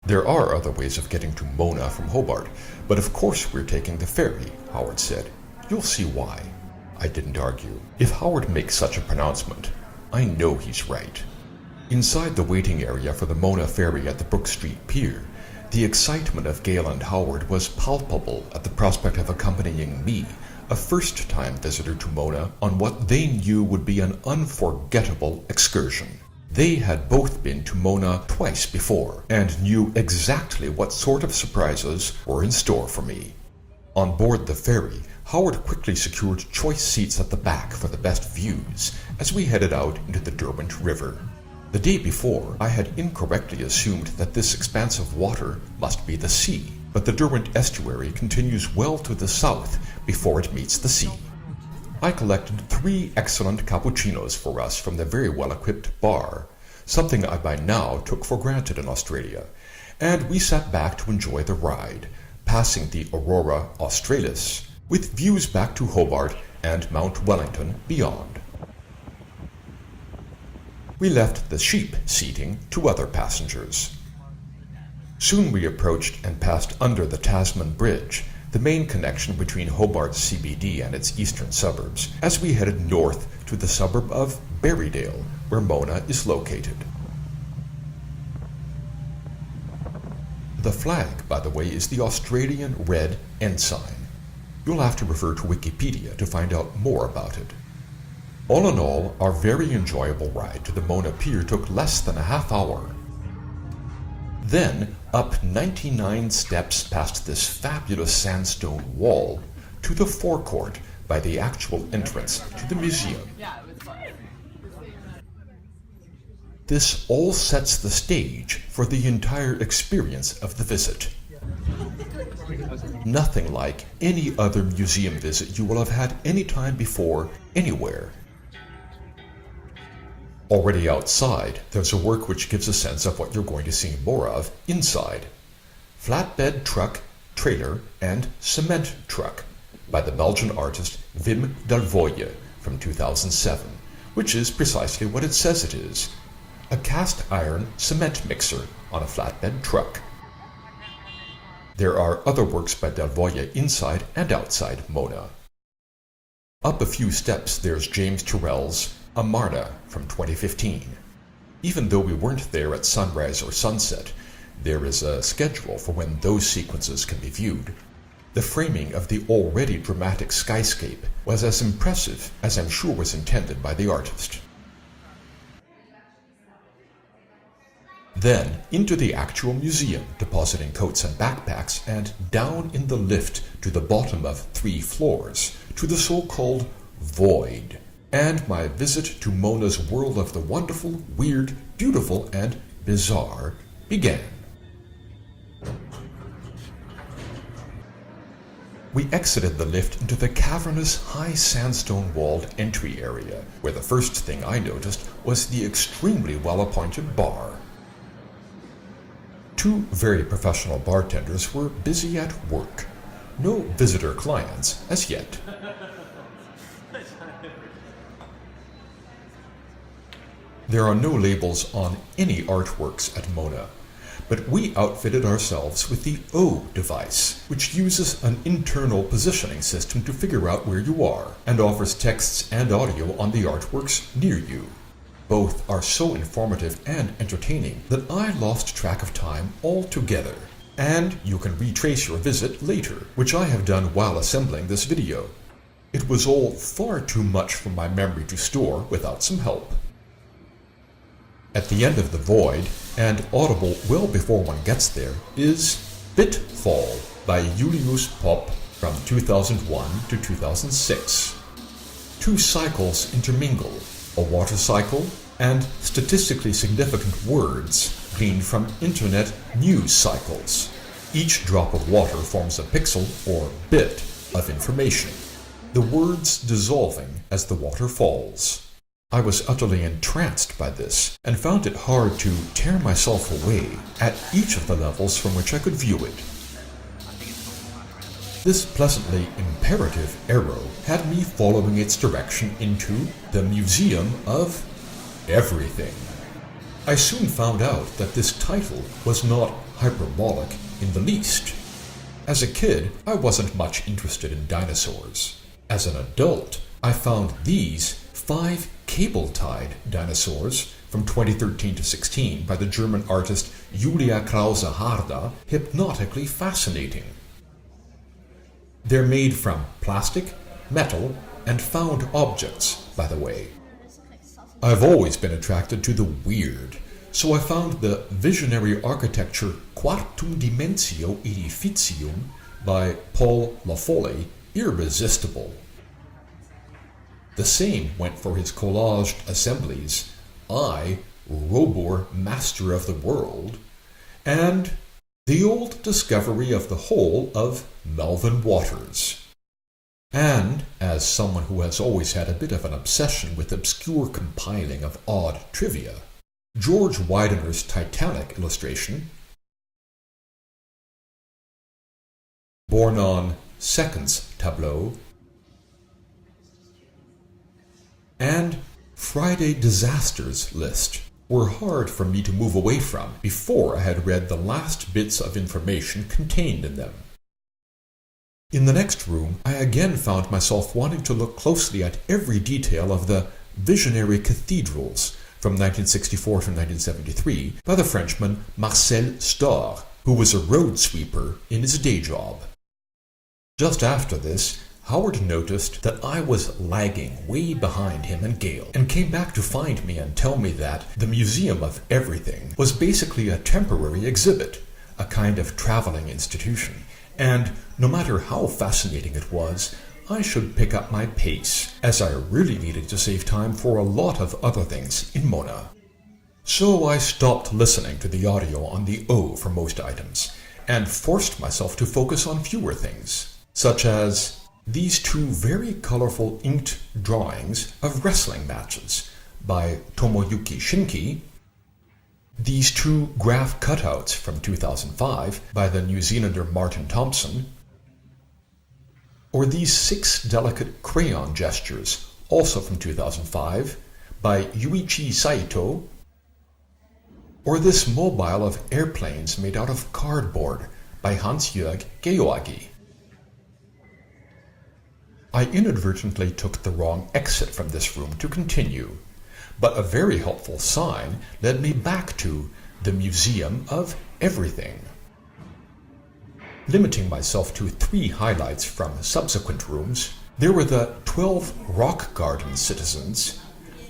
There are other ways of getting to Mona from Hobart, but of course we're taking the ferry, Howard said. You'll see why. I didn't argue. If Howard makes such a pronouncement, I know he's right. Inside the waiting area for the Mona ferry at the Brook Street Pier, the excitement of Gail and Howard was palpable at the prospect of accompanying me, a first-time visitor to Mona, on what they knew would be an unforgettable excursion. They had both been to Mona twice before and knew exactly what sort of surprises were in store for me. On board the ferry, Howard quickly secured choice seats at the back for the best views as we headed out into the Derwent River. The day before, I had incorrectly assumed that this expanse of water must be the sea, but the Derwent estuary continues well to the south before it meets the sea. I collected 3 excellent cappuccinos for us from the very well-equipped bar, something I by now took for granted in Australia, and we sat back to enjoy the ride, passing the Aurora Australis, with views back to Hobart and Mount Wellington beyond. We left the sheep seating to other passengers. Soon we approached and passed under the Tasman Bridge, the main connection between Hobart's CBD and its eastern suburbs, as we headed north to the suburb of Berrydale, where Mona is located. The flag, by the way, is the Australian red ensign. You'll have to refer to Wikipedia to find out more about it. All in all, our very enjoyable ride to the Mona Pier took less than a half hour. Then, up 99 steps past this fabulous sandstone wall to the forecourt by the actual entrance to the museum. This all sets the stage for the entire experience of the visit. Nothing like any other museum visit you will have had any time before, anywhere. Already outside, there's a work which gives a sense of what you're going to see more of inside. Flatbed Truck, Trailer, and Cement Truck by the Belgian artist Wim Delvoye from 2007, which is precisely what it says it is. A cast iron cement mixer on a flatbed truck. There are other works by Delvoye inside and outside Mona. Up a few steps there's James Turrell's Amarna from 2015. Even though we weren't there at sunrise or sunset, there is a schedule for when those sequences can be viewed. The framing of the already dramatic skyscape was as impressive as I'm sure was intended by the artist. Then into the actual museum, depositing coats and backpacks, and down in the lift to the bottom of 3 floors, to the so-called void. And my visit to Mona's world of the wonderful, weird, beautiful, and bizarre began. We exited the lift into the cavernous, high sandstone-walled entry area, where the first thing I noticed was the extremely well-appointed bar. 2 very professional bartenders were busy at work. No visitor clients as yet. There are no labels on any artworks at Mona, but we outfitted ourselves with the O device, which uses an internal positioning system to figure out where you are, and offers texts and audio on the artworks near you. Both are so informative and entertaining that I lost track of time altogether, and you can retrace your visit later, which I have done while assembling this video. It was all far too much for my memory to store without some help. At the end of the void, and audible well before one gets there, is Bit.fall by Julius Popp from 2001 to 2006. 2 cycles intermingle, a water cycle and statistically significant words gleaned from internet news cycles. Each drop of water forms a pixel or bit of information, the words dissolving as the water falls. I was utterly entranced by this, and found it hard to tear myself away at each of the levels from which I could view it. This pleasantly imperative arrow had me following its direction into the Museum of Everything. I soon found out that this title was not hyperbolic in the least. As a kid, I wasn't much interested in dinosaurs. As an adult, I found these 5 cable-tied dinosaurs from 2013 to 16 by the German artist Julia Krause-Harder hypnotically fascinating. They're made from plastic, metal, and found objects, by the way. I've always been attracted to the weird, so I found the visionary architecture Quartum Dimensio Edificium by Paul Laffoley irresistible. The same went for his collaged assemblies, I, Robur, Master of the World, and the old discovery of the whole of Melvin Waters. And, as someone who has always had a bit of an obsession with obscure compiling of odd trivia, George Widener's Titanic illustration, born on Seconds tableau, and Friday Disasters list were hard for me to move away from before I had read the last bits of information contained in them. In the next room, I again found myself wanting to look closely at every detail of the visionary cathedrals from 1964 to 1973 by the Frenchman Marcel Storr, who was a road sweeper in his day job. Just after this, Howard noticed that I was lagging way behind him and Gail, and came back to find me and tell me that the Museum of Everything was basically a temporary exhibit, a kind of traveling institution, and no matter how fascinating it was, I should pick up my pace, as I really needed to save time for a lot of other things in Mona. So I stopped listening to the audio on the O for most items, and forced myself to focus on fewer things, such as these 2 very colorful inked drawings of wrestling matches by Tomoyuki Shinki, these 2 graph cutouts from 2005 by the New Zealander Martin Thompson, or these 6 delicate crayon gestures, also from 2005, by Yuichi Saito, or this mobile of airplanes made out of cardboard by Hans-Jörg Georgi. I inadvertently took the wrong exit from this room to continue, but a very helpful sign led me back to the Museum of Everything. Limiting myself to 3 highlights from subsequent rooms, there were the 12 Rock Garden Citizens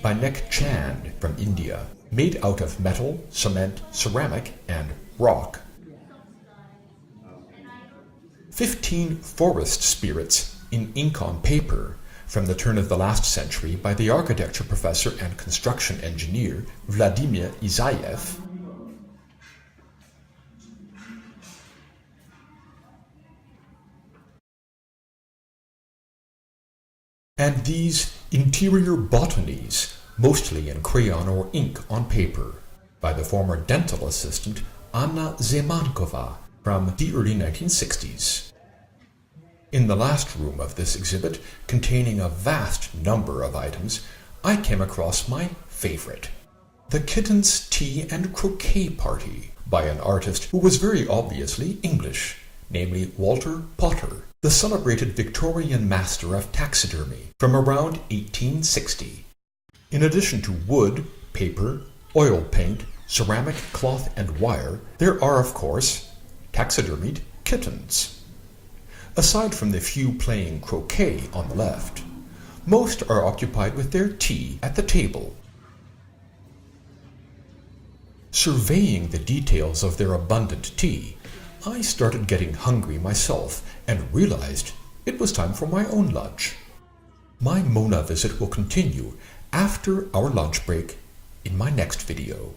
by Nek Chand from India, made out of metal, cement, ceramic, and rock. 15 Forest Spirits in ink on paper from the turn of the last century by the architecture professor and construction engineer Vladimir Isayev, and these interior botanies, mostly in crayon or ink on paper, by the former dental assistant Anna Zemankova from the early 1960s. In the last room of this exhibit, containing a vast number of items, I came across my favorite, The Kitten's Tea and Croquet Party, by an artist who was very obviously English, namely Walter Potter, the celebrated Victorian master of taxidermy from around 1860. In addition to wood, paper, oil paint, ceramic, cloth, and wire, there are, of course, taxidermied kittens. Aside from the few playing croquet on the left, most are occupied with their tea at the table. Surveying the details of their abundant tea, I started getting hungry myself and realized it was time for my own lunch. My Mona visit will continue after our lunch break in my next video.